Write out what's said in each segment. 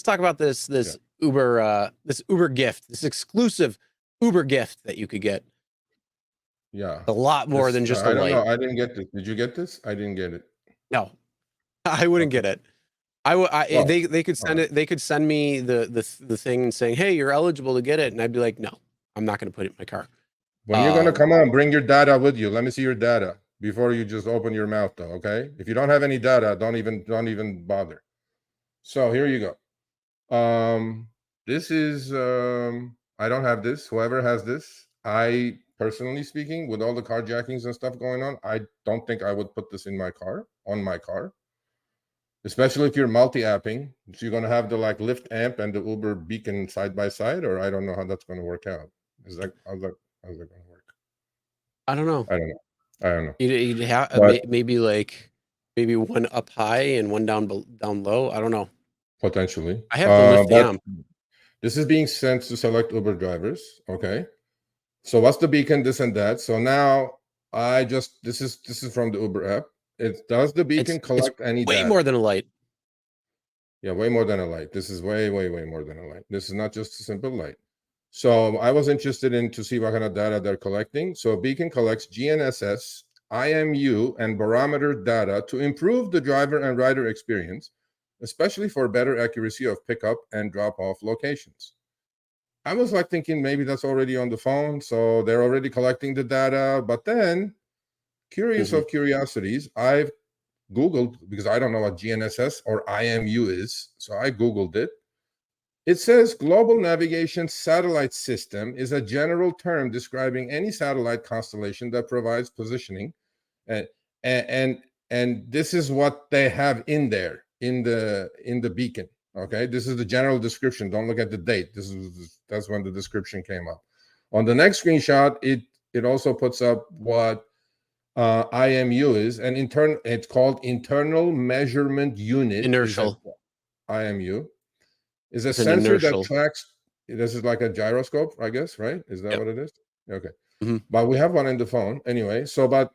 talk about this Uber gift, this exclusive Uber gift that you could get. Yeah, a lot more than just a I don't light. know. I didn't get this. Did you get this? I didn't get it. No, I wouldn't get it. They could send it. They could send me the thing saying, "Hey, you're eligible to get it," and I'd be like, "No, I'm not going to put it in my car." When you're gonna come on, bring your data with you. Let me see your data before you just open your mouth, though. Okay? If you don't have any data, don't even bother. So here you go. This is I don't have this. Whoever has this, I personally speaking, with all the carjackings and stuff going on, I don't think I would put this in my car, on my car. Especially if you're multi-apping. So you're gonna have the like Lyft amp and the Uber beacon side by side, or I don't know how that's gonna work out. How's that gonna work? I don't know. I don't know. You'd have maybe one up high and one down low. I don't know. Potentially. I have the Lyft amp. This is being sent to select Uber drivers. Okay. So what's the beacon? This and that. So now this is from the Uber app. Does the beacon collect any way data? More than a light. Yeah, way more than a light. This is way more than a light. This is not just a simple light. So I was interested to see what kind of data they're collecting. So beacon collects GNSS, IMU, and barometer data to improve the driver and rider experience, especially for better accuracy of pickup and drop-off locations. I was like thinking maybe that's already on the phone, so they're already collecting the data. But then, curious of curiosities, I've Googled, because I don't know what GNSS or IMU is, so I Googled it. It says Global Navigation Satellite System is a general term describing any satellite constellation that provides positioning, and this is what they have in there in the beacon. Okay, this is the general description. Don't look at the date. That's when the description came up. On the next screenshot, it also puts up what IMU is, and it's called Internal Measurement Unit. Inertial. IMU is a sensor that tracks. This is like a gyroscope, I guess, right? Is that what it is? Okay. But we have one in the phone anyway. But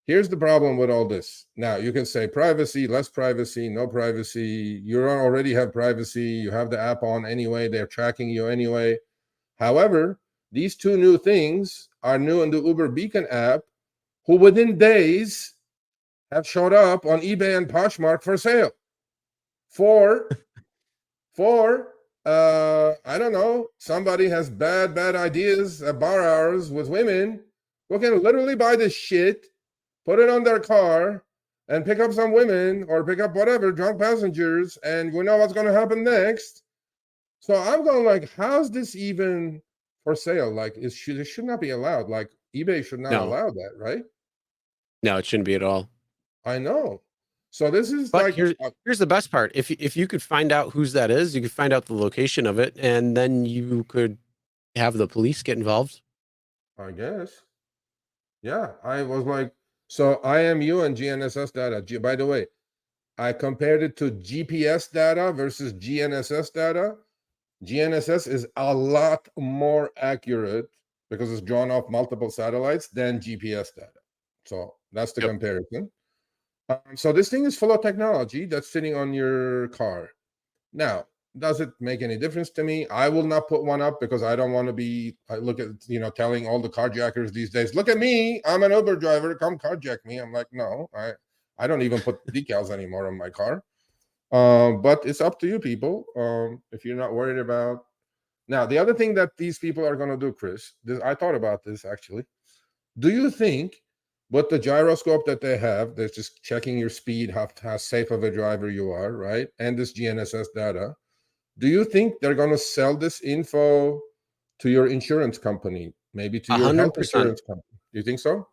here's the problem with all this. Now you can say privacy, less privacy, no privacy. You already have privacy. You have the app on anyway. They're tracking you anyway. However, these two new things are new in the Uber Beacon app, who within days have showed up on eBay and Poshmark for sale. For I don't know, somebody has bad ideas at bar hours with women who can literally buy this shit, put it on their car, and pick up some women or pick up whatever, drunk passengers, and we know what's going to happen next. So I'm going like, how's this even for sale? Like, it should not be allowed. Like, eBay should not allow that, right? No, it shouldn't be at all. I know. So this is here's the best part. If you could find out whose that is, you could find out the location of it, and then you could have the police get involved. I guess. Yeah, I was like, so IMU and GNSS data. By the way, I compared it to GPS data versus GNSS data. GNSS is a lot more accurate because it's drawn off multiple satellites than GPS data. So that's the comparison. So this thing is full of technology that's sitting on your car. Now, does it make any difference to me? I will not put one up because I don't want to be telling all the carjackers these days, look at me, I'm an Uber driver, come carjack me. I'm like, no, I don't even put decals anymore on my car. But it's up to you people. If you're not worried about. Now, the other thing that these people are going to do, Chris, I thought about this actually. Do you think with the gyroscope that they have, they're just checking your speed, how safe of a driver you are, right? And this GNSS data. Do you think they're going to sell this info to your insurance company, maybe to your 100%. Health insurance company? Do you think so?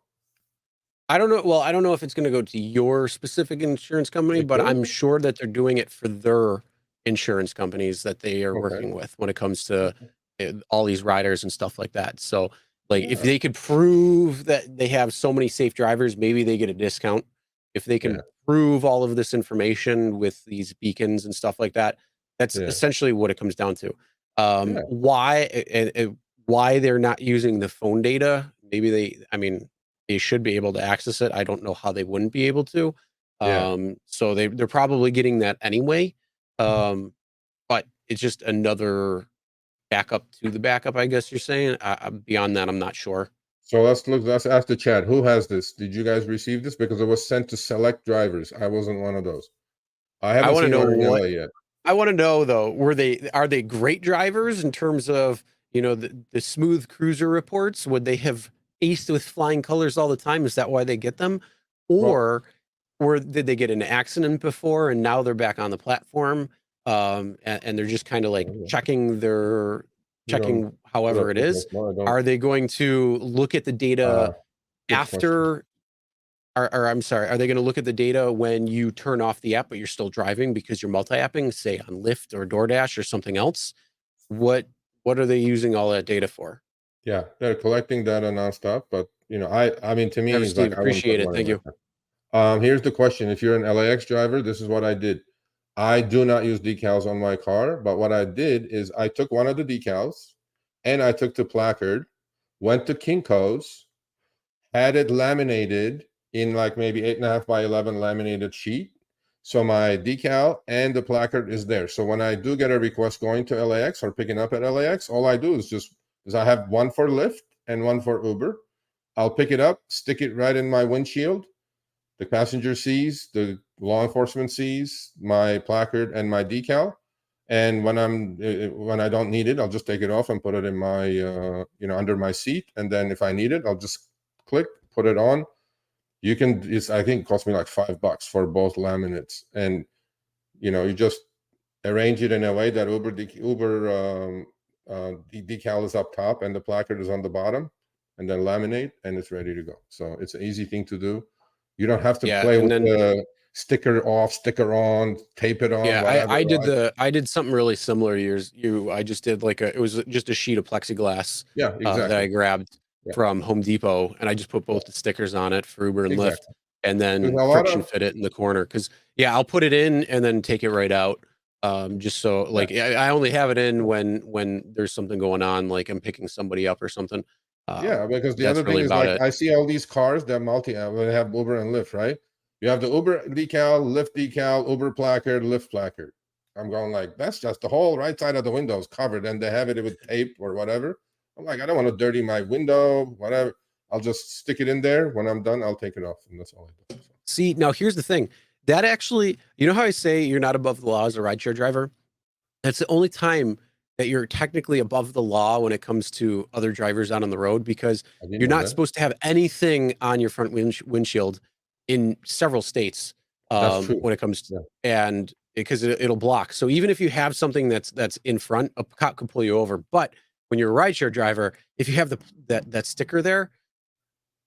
I don't know. Well, I don't know if it's going to go to your specific insurance company, but I'm sure that they're doing it for their insurance companies that they are working with when it comes to all these riders and stuff like that. So, like, if they could prove that they have so many safe drivers, maybe they get a discount. If they can prove all of this information with these beacons and stuff like that, that's essentially what it comes down to. Why they're not using the phone data? Maybe they should be able to access it. I don't know how they wouldn't be able to. So they're probably getting that anyway. But it's just another backup to the backup, I guess you're saying. Beyond that, I'm not sure. So let's ask the chat. Who has this? Did you guys receive this? Because it was sent to select drivers. I wasn't one of those. I I haven't want to seen know one in what LA yet. I want to know though. Are they great drivers in terms of, you know, the smooth cruiser reports? Would they have aced with flying colors all the time? Is that why they get them, Well, or did they get in an accident before and now they're back on the platform? And they're just kind of like you don't checking put however up it with is. this. No, I don't. Are they going to look at the data Good question. after? Or I'm sorry, are they going to look at the data when you turn off the app, but you're still driving because you're multi-apping, say on Lyft or Doordash or something else? What are they using all that data for? Yeah, they're collecting data nonstop, but I mean, to me, Never, it's like Steve. I wouldn't put Appreciate it. one in Thank my you. car. Here's the question: if you're an LAX driver, this is what I did. I do not use decals on my car, but what I did is I took one of the decals and I took the placard, went to Kinko's, had it laminated in like maybe 8.5 by 11 laminated sheet. So my decal and the placard is there. So when I do get a request going to LAX or picking up at LAX, all I do is I have one for Lyft and one for Uber. I'll pick it up, stick it right in my windshield. The passenger sees, the law enforcement sees my placard and my decal. And when I don't need it, I'll just take it off and put it in my under my seat. And then if I need it, I'll just click, put it on. I think it cost me like $5 for both laminates. And you just arrange it in a way that the decal is up top and the placard is on the bottom, and then laminate, and it's ready to go. So it's an easy thing to do. You don't have to Yeah, play and with then the sticker off, sticker on, tape it on, yeah, whatever. I did something really similar to yours. I just did it was just a sheet of plexiglass Yeah, that I exactly. grabbed Yeah, from Home Depot, and I just put yeah, both the stickers on it for Uber and Lyft, exactly. and There's then a lot friction of fit it in the corner. Because yeah, I'll put it in and then take it right out. Just so yeah, like I only have it in yeah. when there's something going on, like I'm picking somebody up or something. Yeah, because the other That's thing really is about like it. I see all these cars that they have Uber and Lyft, right? You have the Uber decal, Lyft decal, Uber placard, Lyft placard. I'm going like that's just the whole right side of the window is covered, and they have it with tape or whatever. I'm like, I don't want to dirty my window, whatever. I'll just stick it in there. When I'm done, I'll take it off, and that's all I do. So, See, now here's the thing. That actually, you know how I say you're not above the law as a rideshare driver? That's the only time that you're technically above the law when it comes to other drivers out on the road, because I didn't you're know not that. supposed to have anything on your front windshield in several states, That's true. when it comes to, Yeah, and because it'll block. So even if you have something that's in front, a cop can pull you over. But when you're a rideshare driver, if you have that sticker there,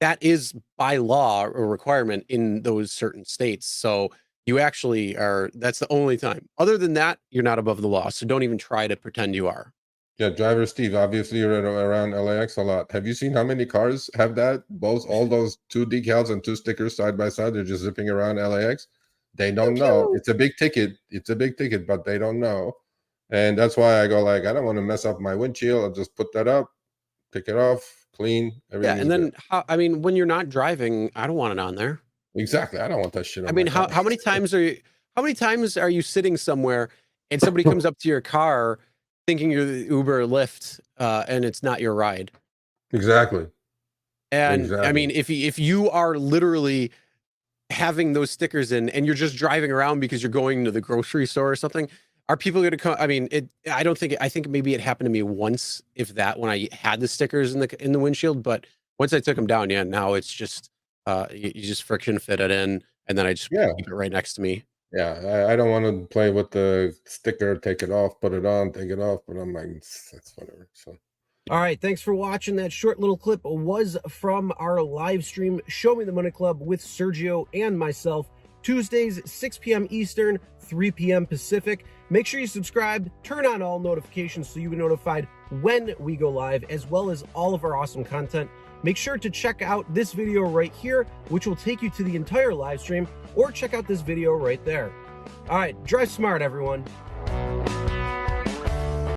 that is by law a requirement in those certain states. So you actually are, that's the only time. Other than that, you're not above the law. So don't even try to pretend you are. yeah. Driver Steve, obviously you're around LAX a lot. Have you seen how many cars have that? Both all those two decals and two stickers side by side. They're just zipping around LAX. They Pew don't know. pew. It's a big ticket. It's a big ticket, but they don't know. And that's why I go like, I don't want to mess up my windshield. I'll just put that up, take it off, clean, Yeah. everything's And good. then I mean, when you're not driving, I don't want it on there. Exactly. I don't want that shit I on my mean, car. how many times are you sitting somewhere and somebody comes up to your car thinking you're the Uber or Lyft, and it's not your ride? Exactly. And I Exactly. mean, if you are literally having those stickers in and you're just driving around because you're going to the grocery store or something, are people going to come? I mean, I don't think, I think maybe it happened to me once, if that, when I had the stickers in the windshield. But once I took them down, yeah, now it's just you just friction fit it in, and then I just Yeah. keep it right next to me. Yeah. I don't want to play with the sticker, take it off, put it on, take it off, but I'm like, that's whatever. So All right, thanks for watching. That short little clip was from our live stream, Show Me the Money Club with Sergio and myself, Tuesdays, 6 p.m. Eastern, 3 p.m. Pacific. Make sure you subscribe, turn on all notifications so you get notified when we go live, as well as all of our awesome content. Make sure to check out this video right here, which will take you to the entire live stream, or check out this video right there. All right, drive smart, everyone.